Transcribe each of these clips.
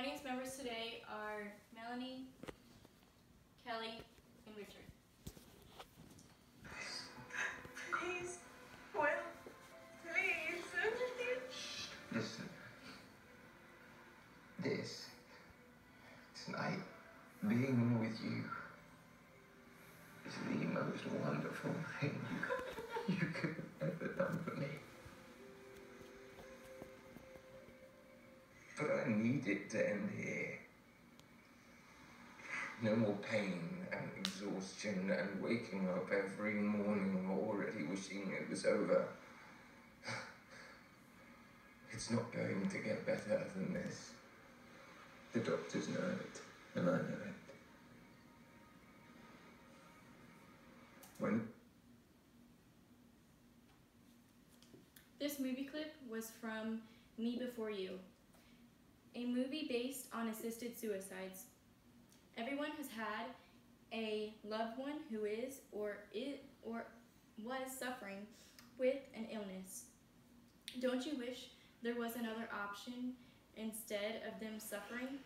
Audience members today are Melanie, Kelly, and Richard. Please, Will, please. Listen. This, tonight, being with you is the most wonderful thing you could have ever done for me. But I need it to end here. No more pain and exhaustion and waking up every morning already wishing it was over. It's not going to get better than this. The doctors know it, and I know it. This movie clip was from Me Before You, a movie based on assisted suicides. Everyone has had a loved one who is or was suffering with an illness. Don't you wish there was another option instead of them suffering?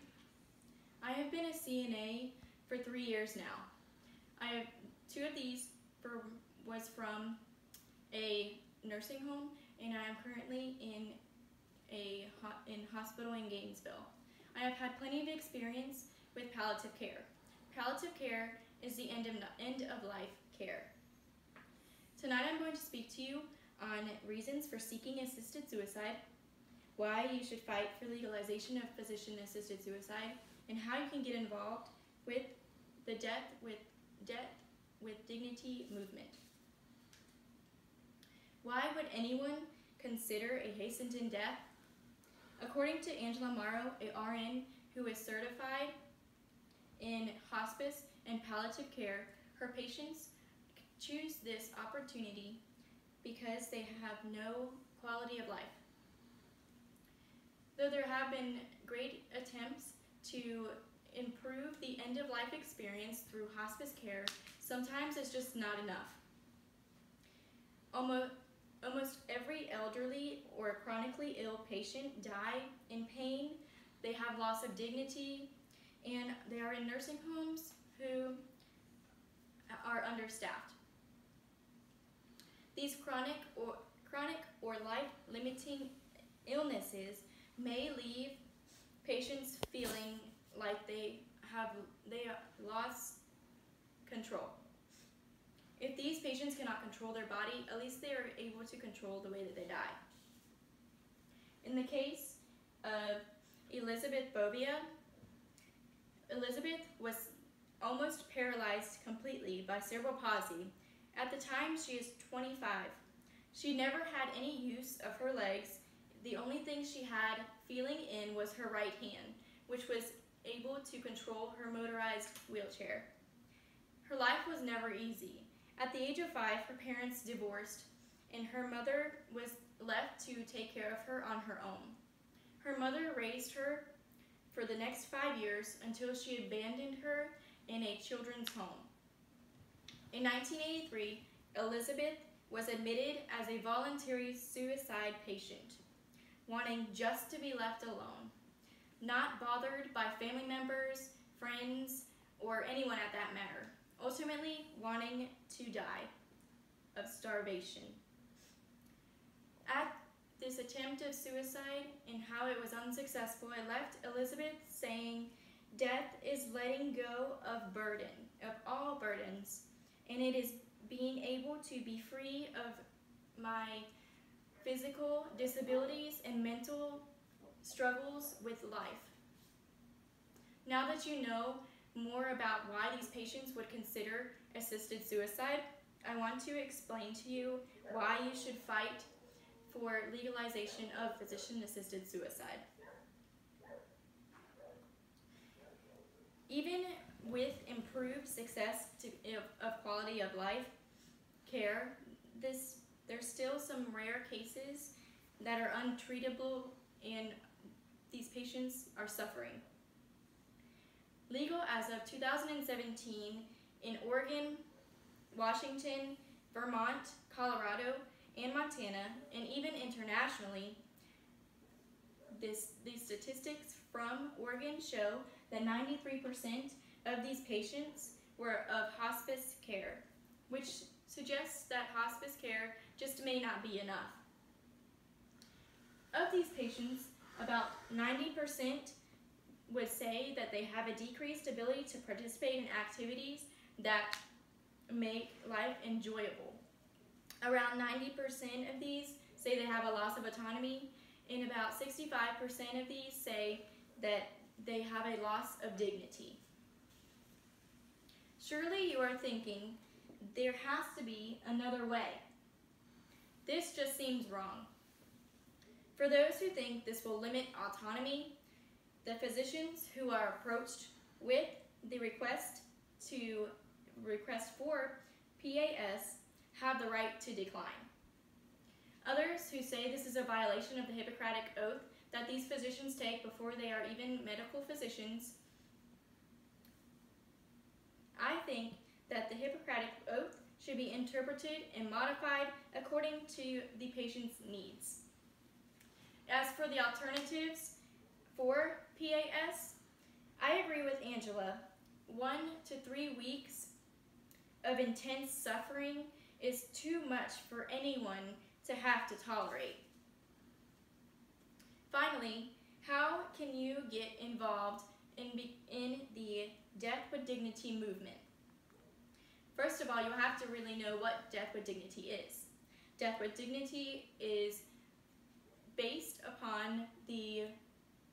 I have been a CNA for 3 years now. Two of these was from a nursing home, and I am currently in hospital in Gainesville. I have had plenty of experience with palliative care. Palliative care is the end of life care. Tonight I'm going to speak to you on reasons for seeking assisted suicide, why you should fight for legalization of physician-assisted suicide, and how you can get involved with the Death with Dignity movement. Why would anyone consider a hastened death? According to Angela Morrow, a RN who is certified in hospice and palliative care, her patients choose this opportunity because they have no quality of life. Though there have been great attempts to improve the end-of-life experience through hospice care, sometimes it's just not enough. Almost every elderly or chronically ill patient die in pain, they have loss of dignity, and they are in nursing homes who are understaffed. These chronic or life-limiting illnesses may leave patients feeling like they have lost control. If these patients cannot control their body, at least they are able to control the way that they die. In the case of Elizabeth Bobia, Elizabeth was almost paralyzed completely by cerebral palsy. At the time, she is 25. She never had any use of her legs. The only thing she had feeling in was her right hand, which was able to control her motorized wheelchair. Her life was never easy. At the age of 5, her parents divorced, and her mother was left to take care of her on her own. Her mother raised her for the next 5 years until she abandoned her in a children's home. In 1983, Elizabeth was admitted as a voluntary suicide patient, wanting just to be left alone, not bothered by family members, friends, or anyone at that matter, ultimately wanting to die of starvation. At this attempt of suicide and how it was unsuccessful, it left Elizabeth saying, "Death is letting go of burden, of all burdens, and it is being able to be free of my physical disabilities and mental struggles with life." Now that you know more about why these patients would consider assisted suicide, I want to explain to you why you should fight for legalization of physician-assisted suicide. Even with improved success of quality of life care, there's still some rare cases that are untreatable, and these patients are suffering. Legal as of 2017 in Oregon, Washington, Vermont, Colorado, and Montana, and even internationally, these statistics from Oregon show that 93% of these patients were of hospice care, which suggests that hospice care just may not be enough. Of these patients, about 90% would say that they have a decreased ability to participate in activities that make life enjoyable. Around 90% of these say they have a loss of autonomy, and about 65% of these say that they have a loss of dignity. Surely you are thinking, there has to be another way. This just seems wrong. For those who think this will limit autonomy, the physicians who are approached with the request for PAS have the right to decline. Others who say this is a violation of the Hippocratic Oath that these physicians take before they are even medical physicians. I think that the Hippocratic Oath should be interpreted and modified according to the patient's needs. As for the alternatives for PAS, I agree with Angela. 1 to 3 weeks of intense suffering is too much for anyone to have to tolerate. Finally, how can you get involved in the Death with Dignity movement? First of all, you have to really know what Death with Dignity is. Death with Dignity is based upon the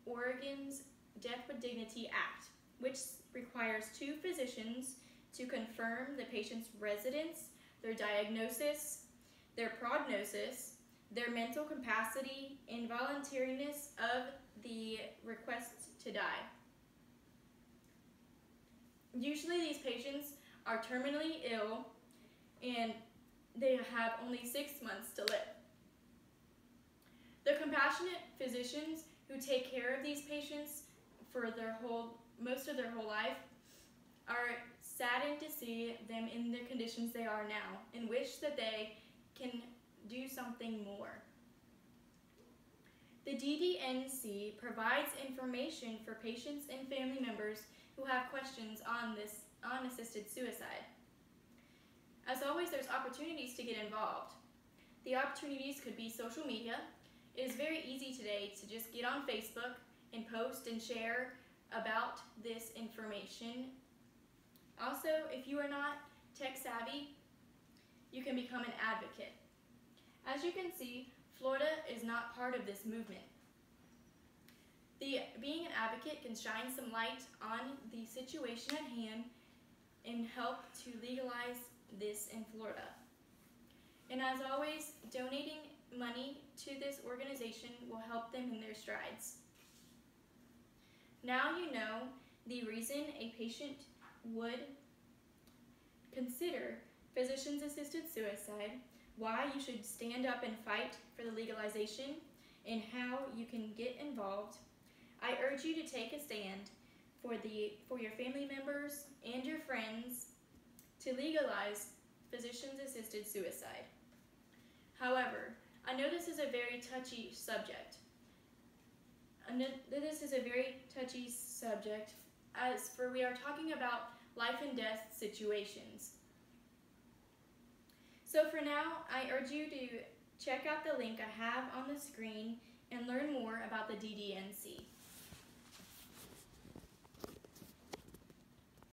Oregon's Death with Dignity Act, which requires 2 physicians to confirm the patient's residence, their diagnosis, their prognosis, their mental capacity, and voluntariness of the request to die. Usually these patients are terminally ill and they have only 6 months to live. The compassionate physicians who take care of these patients for most of their whole life are saddened to see them in the conditions they are now and wish that they can do something more. The DDNC provides information for patients and family members who have questions on assisted suicide. As always, there's opportunities to get involved. The opportunities could be social media. It is very easy today to just get on Facebook and post and share about this information. Also, if you are not tech savvy, you can become an advocate. As you can see, Florida is not part of this movement. Being an advocate can shine some light on the situation at hand and help to legalize this in Florida. And as always, donating money to this organization will help them in their strides. Now you know the reason a patient would consider physician-assisted suicide, why you should stand up and fight for the legalization, and how you can get involved. I urge you to take a stand for your family members and your friends to legalize physician-assisted suicide. However, I know this is a very touchy subject. As for we are talking about life and death situations. So for now, I urge you to check out the link I have on the screen and learn more about the DDNC.